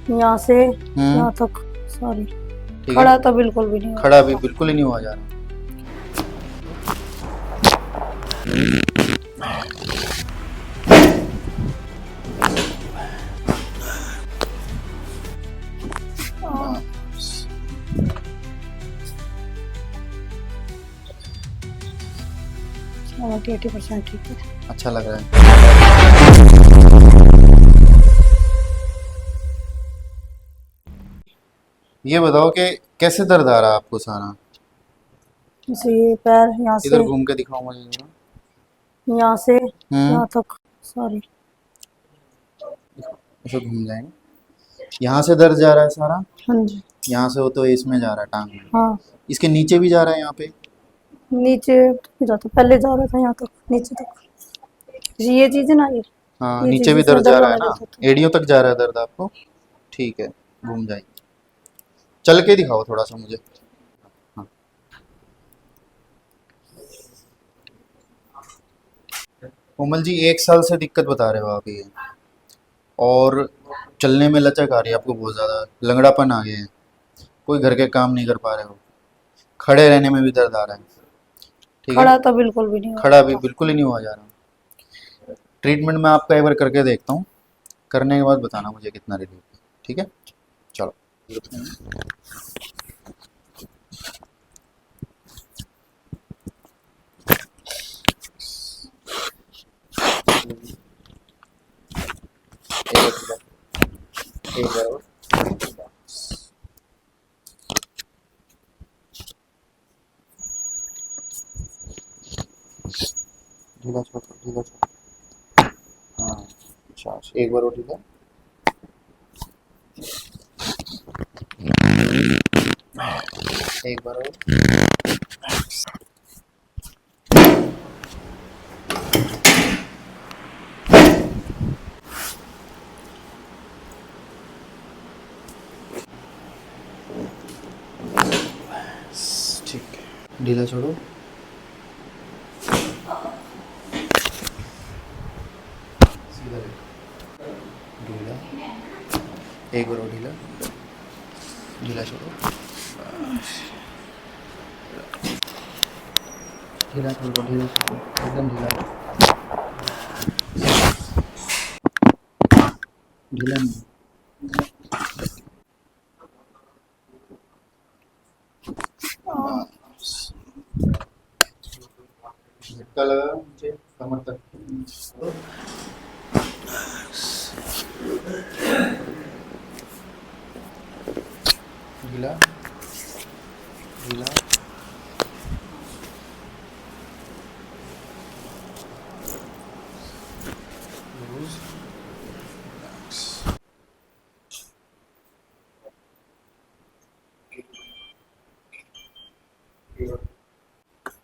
यहाँ से हम्म। यहाँ तक। सॉरी, ठीक है। खड़ा तो बिल्कुल भी नहीं हुआ। खड़ा भी बिल्कुल ही नहीं हुआ जा रहा। और 80% ठीक है। अच्छा लग रहा है। ये बताओ कि कैसे दर्द आ रहा है आपको सारा? जैसे ये पैर यहाँ इधर से घूम के दिखाओ मुझे जरा। यहाँ से हम्म। यहाँ तक। सॉरी, ऐसे घूम जाएंगे। यहाँ से दर्द जा रहा है सारा। हाँ जी। यहाँ से हो तो इसमें जा रहा है, टांग में। हाँ, इसके नीचे भी जा रहा है यहाँ पे। नीचे तो जाता, पहले जा रहा था यहाँ तक, नीचे तक। ये चीज है ना, हाँ, ये नीचे चीज भी इसमें दर्द जा दर्द रहा है होने ना। लगता था। एड़ियों तक जा रहा है दर्द आपको। ठीक है, घूम जाएंगे। चल के दिखाओ थोड़ा सा मुझे। हाँ। कोमल जी, 1 साल से दिक्कत बता रहे हो आप ये, और चलने में लचक आ रही है आपको, बहुत ज़्यादा लंगड़ापन आ गया है, कोई घर के काम नहीं कर पा रहे हो, खड़े रहने में भी दर्द आ रहा है। ठीक है। खड़ा तो बिल्कुल भी नहीं हुआ खड़ा भी जाता। बिल्कुल ही नहीं हुआ जा रहा। ट्रीटमेंट मैं आपका एक बार करके देखता हूँ, करने के बाद बताना मुझे कितना रिलीफ है। ठीक है, चलो। एक बार और। ढीला छोड़ो, ढीला छोड़ो। हाँ, श्वास एक बार और, ठीक है। एक बार और। ठीक है, ढीला छोड़ो। सीधा देखो। ढीला, एक बार और ढीला, ढीला छोड़ो। ढीला छोड़ो, ढीला छोड़ो, एकदम ढीला। ढीला नहीं। झटका लगा मुझे कमर तक। ढीला, ढीला। लूज।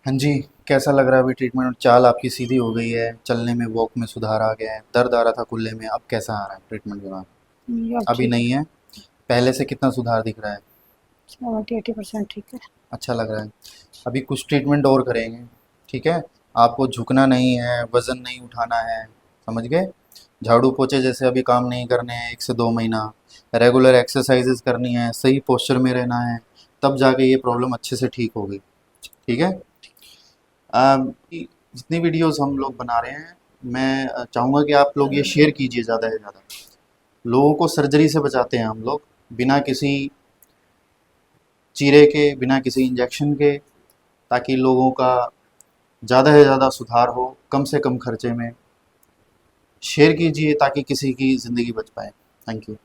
हाँ जी, कैसा लग रहा है अभी ट्रीटमेंट? चाल आपकी सीधी हो गई है, चलने में, वॉक में सुधार आ गया है, दर्द आ रहा था कुल्ले में, अब कैसा आ रहा है ट्रीटमेंट के बाद? अब अभी ठीक नहीं है। पहले से कितना सुधार दिख रहा है? है। 80% ठीक है। अच्छा लग रहा है। अभी कुछ ट्रीटमेंट और करेंगे। ठीक है। आपको झुकना नहीं है, वजन नहीं उठाना है, समझ गए? झाड़ू पोछे जैसे अभी काम नहीं करने हैं 1 से 2 महीना। रेगुलर एक्सरसाइजेज करनी है, सही पोस्चर में रहना है, तब जाके ये प्रॉब्लम अच्छे से ठीक होगी। ठीक है। जितनी वीडियोस हम लोग बना रहे हैं, मैं चाहूँगा कि आप लोग ये शेयर कीजिए ज़्यादा से ज़्यादा। लोगों को सर्जरी से बचाते हैं हम लोग, बिना किसी चीरे के, बिना किसी इंजेक्शन के, ताकि लोगों का ज़्यादा से ज़्यादा सुधार हो, कम से कम खर्चे में। शेयर कीजिए ताकि किसी की ज़िंदगी बच पाए। Thank you.